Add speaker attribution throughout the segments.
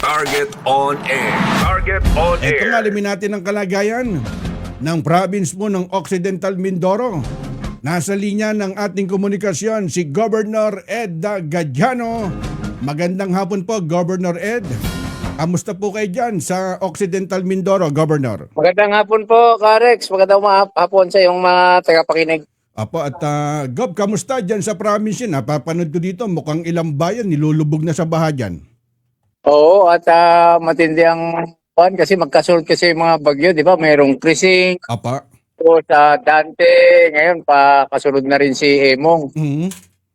Speaker 1: Target on air. Target on
Speaker 2: Ito
Speaker 1: air.
Speaker 2: nga, alamin natin ang kalagayan ng province mo ng Occidental Mindoro. Nasa linya ng ating komunikasyon si Governor Ed Gadiano. Magandang hapon po, Governor Ed. Kamusta po kayo dyan sa Occidental Mindoro, Governor?
Speaker 3: Magandang hapon po, Karex. Magandang hapon sa iyong mga tagapakinig.
Speaker 2: Apo, at Gov, kamusta dyan sa province yun? Napapanood ko dito, mukhang ilang bayan nilulubog na sa baha dyan.
Speaker 3: Oo, at matindi ang pan kasi magkasunod kasi yung mga bagyo, di ba? Mayroong Krising,
Speaker 2: Apa?
Speaker 3: o sa Dante, ngayon pa kasunod na rin si Emong.
Speaker 2: Mhm.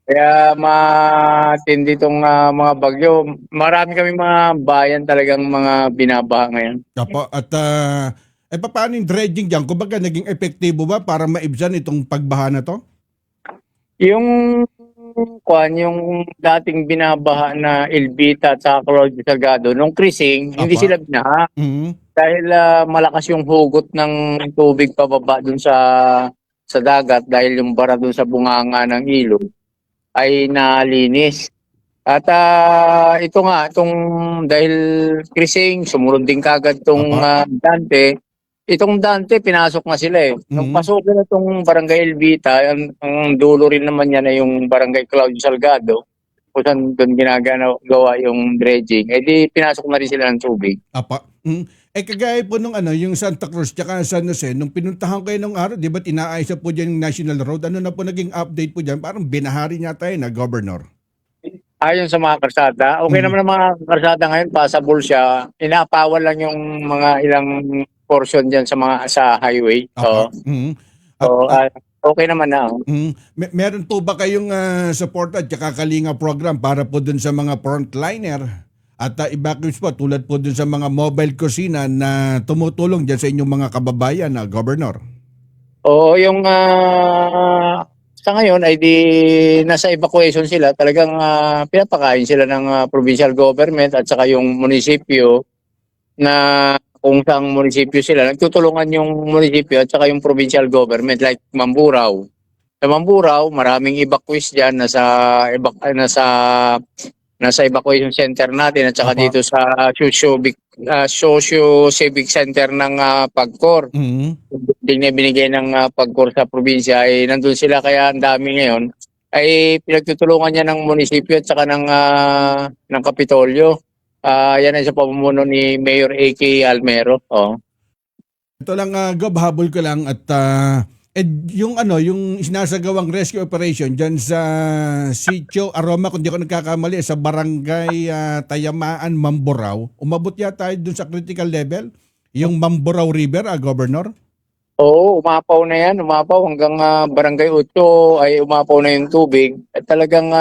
Speaker 3: Kaya matindi itong mga bagyo. Marami kami mga bayan talagang mga binabaha ngayon.
Speaker 2: Apo, at paano yung dredging dyan? Kumbaga, naging epektibo ba para maibsan itong pagbaha na to?
Speaker 3: Yung yung dating binabaha na Elvita at sa Claudio Salgado, nung Krising, hindi
Speaker 2: Apa.
Speaker 3: sila binaha.
Speaker 2: Mhm.
Speaker 3: Dahil malakas yung hugot ng tubig pababa dun sa dagat dahil yung bara dun sa bunganga ng ilog ay nalinis. At ito nga, itong dahil Krising, sumunod din kagad itong
Speaker 2: Apa.
Speaker 3: Dante. Itong Dante, pinasok na sila eh. Nung
Speaker 2: Mhm.
Speaker 3: pasok na itong Barangay Elvita, ang dulo rin naman niya na yung Barangay Claudio Salgado, kung saan doon ginagawa yung dredging, eh di pinasok na rin sila ng tubig.
Speaker 2: Apa. Kagaya po nung yung Santa Cruz tsaka San Jose, nung pinuntahan kayo nung araw, di ba inaayos na po dyan yung National Road? Ano na po naging update po dyan? Parang binahari niya tayo na, Governor.
Speaker 3: Ayon sa mga karsada, okay naman ang mga karsada ngayon, passable siya. Inaapawan lang yung mga ilang portion diyan sa highway.
Speaker 2: Apa.
Speaker 3: Oo.
Speaker 2: At,
Speaker 3: So, okay naman na.
Speaker 2: meron po ba kayong support at tsaka kalinga program para po dun sa mga frontliner at evacuees po tulad po dun sa mga mobile kusina na tumutulong dyan sa inyong mga kababayan na, Governor?
Speaker 3: Oo, yung sa ngayon ay di nasa evacuation sila. Talagang pinapakain sila ng provincial government at saka yung munisipyo na kung saang munisipyo sila. Nagtutulungan yung munisipyo at saka yung provincial government like Mamburao. Sa Mamburao, maraming evacuees diyan nasa evacuation center natin at saka
Speaker 2: Apa.
Speaker 3: dito sa socio-civic center ng Pagcor.
Speaker 2: Mhm.
Speaker 3: Building na binigay ng Pagcor sa probinsya ay nandun sila kaya ang dami ngayon ay pinagtutulungan niya ng munisipyo at saka ng Kapitolyo. Yan ay sa pamumuno ni Mayor A.K. Almero. Oh.
Speaker 2: Ito lang, Gob, habol ko lang at yung yung sinasagawang rescue operation dyan sa Sitio Aroma, kung di ako nagkakamali, sa Barangay Tayamaan, Mamburao, umabot yata dun sa critical level, yung Mamburao River, Governor?
Speaker 3: Oo, umapaw na yan. Umapaw hanggang Barangay 8 ay umapaw na yung tubig. At talagang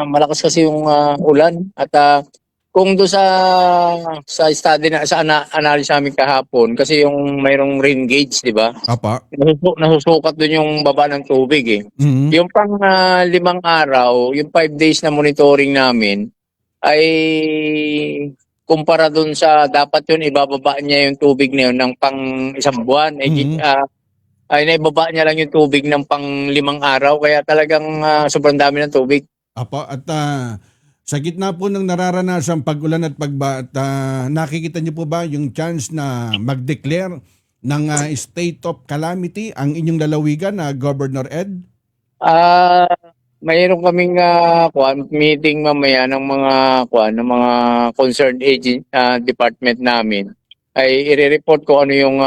Speaker 3: malakas kasi yung ulan. At kung doon sa study na sa analysis namin kahapon kasi yung mayroong rain gauge, di ba?
Speaker 2: Apa.
Speaker 3: Nasusukat doon yung baba ng tubig eh.
Speaker 2: Mhm.
Speaker 3: Yung pang 5 araw, yung 5 days na monitoring namin ay kumpara doon sa dapat yun ibababa niya yung tubig na yun ng pang 1 buwan ay naibaba niya lang yung tubig ng pang 5 araw kaya talagang sobrang dami ng tubig.
Speaker 2: Apa, at sa gitna po ng nararanasang pag-ulan at pagba, at nakikita niyo po ba yung chance na mag-declare ng state of calamity ang inyong lalawigan na Governor Ed?
Speaker 3: Mayroon kaming meeting mamaya ng ng mga concerned department namin. Ay i-report ko ano yung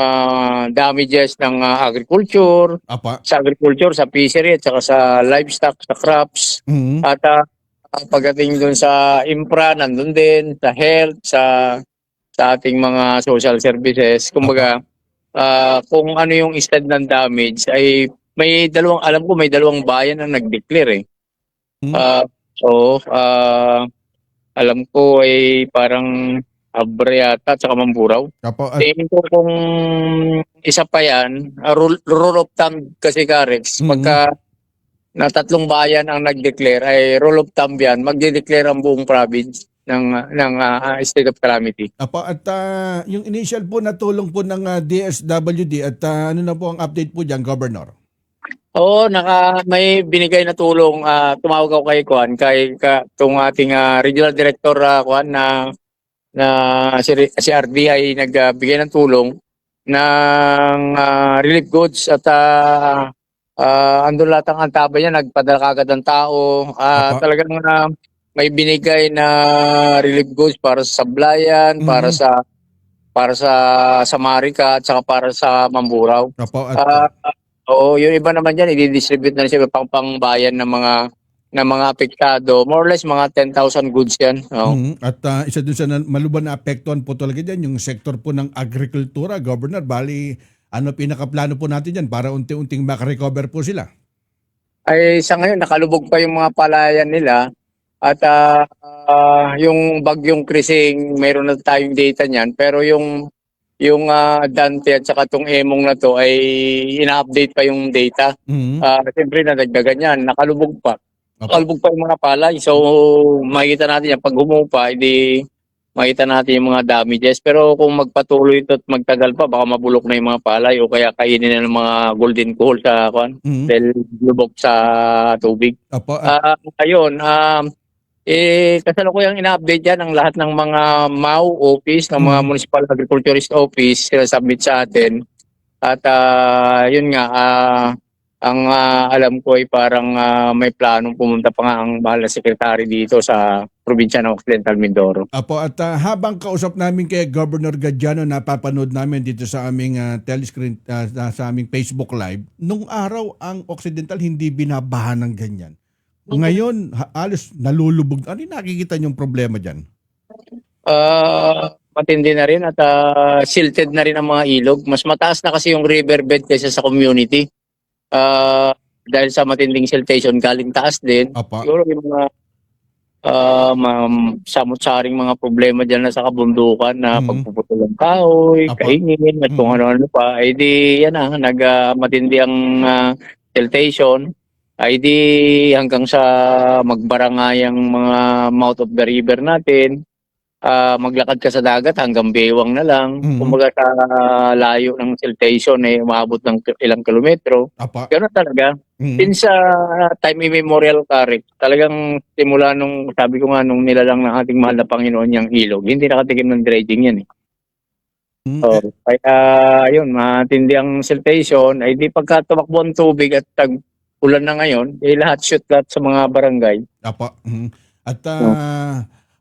Speaker 3: damages ng agriculture,
Speaker 2: Apa.
Speaker 3: sa agriculture, sa fishery at saka sa livestock, sa crops.
Speaker 2: Mhm.
Speaker 3: At pagdating dun sa infra, nandun din, sa health, sa ating mga social services. Kumbaga, kung ano yung extent ng damage ay alam ko may 2 bayan na nag-declare eh.
Speaker 2: Mhm.
Speaker 3: Alam ko ay parang Abra yata at saka Mamburao.
Speaker 2: Apa, at
Speaker 3: Tingin ko kung isa pa yan, rule of thumb kasi Karex, pagka na 3 bayan ang nag-declare ay rule of thumb yan, magde-declare ang buong province ng state of calamity.
Speaker 2: Apa, at yung initial po na tulong po ng DSWD at ano na po ang update po dyan, Governor?
Speaker 3: Oo, may binigay na tulong. Tumawag ako kay Kuan, kay itong ating regional director Kuan na na si RD ay nagbigay ng tulong ng relief goods at andun lahat ang antabay niya, nagpadala kagad ng tao.
Speaker 2: Apa.
Speaker 3: Talagang may binigay na relief goods para sa Sablayan, para sa Samarica at saka para sa Mamburao.
Speaker 2: Opo, at
Speaker 3: Oo, yung iba naman diyan i-distribute na siya pang-bayan ng mga apektado. More or less mga 10,000 goods 'yan. Oo.
Speaker 2: At isa dun sa maluban na apektuhan po talaga dyan, yung sektor po ng agrikultura, Governor. Bali, ano pinakaplano po natin dyan para unti-unting makarecover po sila?
Speaker 3: Ay sa ngayon nakalubog pa yung mga palayan nila at yung bagyong Krising mayroon na tayong data niyan, pero yung Dante at saka tong Emong na to ay ina-update pa yung data. Siyempre nadagdagan yan, nakalubog pa. Nakalubog pa yung mga palay. So makikita natin yan pag humupa, hindi makita natin yung mga damages. Pero kung magpatuloy ito at magtagal pa, baka mabulok na yung mga palay o kaya kainin na ng mga golden coal sa dahil lubog sa tubig.
Speaker 2: Opo,
Speaker 3: Ayun, kasalukuyang ina-update yan ang lahat ng mga MAU office, ng mga Municipal Agriculturist Office, sila submit sa atin. At yun nga, ang alam ko ay parang may planong pumunta pa nga ang mahal na sekretary dito sa probinsya ng Occidental Mindoro.
Speaker 2: Apo, at habang kausap namin kay Governor Gadiano, napapanood namin dito sa aming telescreen, sa aming Facebook Live, nung araw ang Occidental hindi binabaha ng ganyan. Ngayon, halos nalulubog. Ano yung nakikita niyong problema dyan?
Speaker 3: Matindi na rin at silted na rin ang mga ilog. Mas mataas na kasi yung riverbed kaysa sa community. Dahil sa matinding siltation, galing taas din.
Speaker 2: Apa.
Speaker 3: Siguro yung mga samot-saring mga problema dyan na sa kabundukan na pagpuputol ng kahoy,
Speaker 2: Apa.
Speaker 3: kaingin, at kung ano-ano pa, ay di yan matindi ang siltation. Ay di hanggang sa magbarangay ang mga mouth of the river natin, maglakad ka sa dagat hanggang Bewang na lang. Kumbaga sa layo ng siltation ay umabot ng ilang kilometro.
Speaker 2: Apa.
Speaker 3: Gano'n talaga. Since time immemorial, Karek, talagang simula nung, sabi ko nga, nung nilalang ng ating mahal na Panginoon yung ilog, hindi nakatikim ng dredging yan eh. So, kaya yun, matindi ang siltation, ay di pagka tumakbo ang tubig at ulan na ngayon, lahat shoot lahat sa mga barangay.
Speaker 2: Apa. At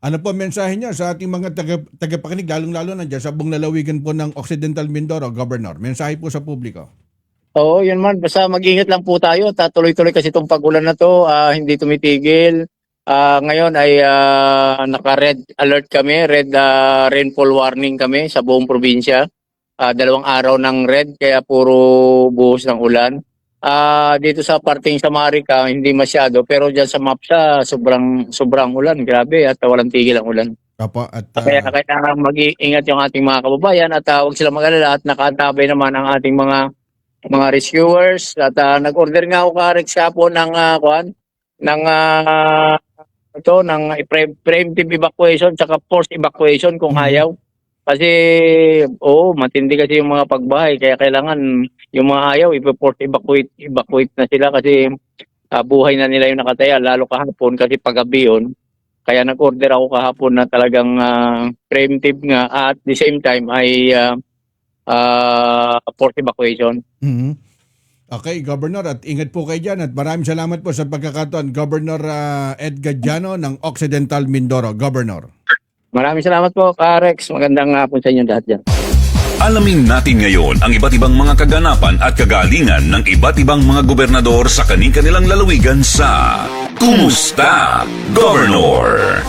Speaker 2: ano po mensahe niya sa ating mga tagapakinig, lalong-lalo na dyan sa buong lalawigan po ng Occidental Mindoro, Governor? Mensahe po sa publiko.
Speaker 3: Oo, yun man. Basta mag-ingat lang po tayo. Tuloy-tuloy kasi itong pag-ulan na to, hindi tumitigil. Ngayon ay naka-red alert kami, red rainfall warning kami sa buong probinsya. 2 araw ng red, kaya puro buhos ng ulan. Dito sa parting Samarica, hindi masyado. Pero dyan sa MAPSA, sobrang ulan. Grabe, at walang tigil ang ulan.
Speaker 2: Apo, at
Speaker 3: Kaya mag-iingat yung ating mga kababayan at huwag sila mag-alala at nakaantabay naman ang ating mga rescuers. At nag-order nga ako Karex po ng preemptive evacuation tsaka forced evacuation kung ayaw. Kasi matindi kasi yung mga pagbahay, kaya kailangan yung mga ayaw i-force evacuate na sila kasi buhay na nila yung nakataya, lalo kahapon kasi paggabi yun. Kaya nag-order ako kahapon na talagang preemptive nga at the same time ay forced evacuation.
Speaker 2: Okay, Governor, at ingat po kayo dyan at maraming salamat po sa pagkakataon, Governor Ed Gadiano ng Occidental Mindoro. Governor.
Speaker 3: Maraming salamat po, Karex. Magandang hapon sa inyo lahat dyan.
Speaker 1: Alamin natin ngayon ang iba't ibang mga kaganapan at kagalingan ng iba't ibang mga gobernador sa kani-kanilang lalawigan sa Kumusta, Governor?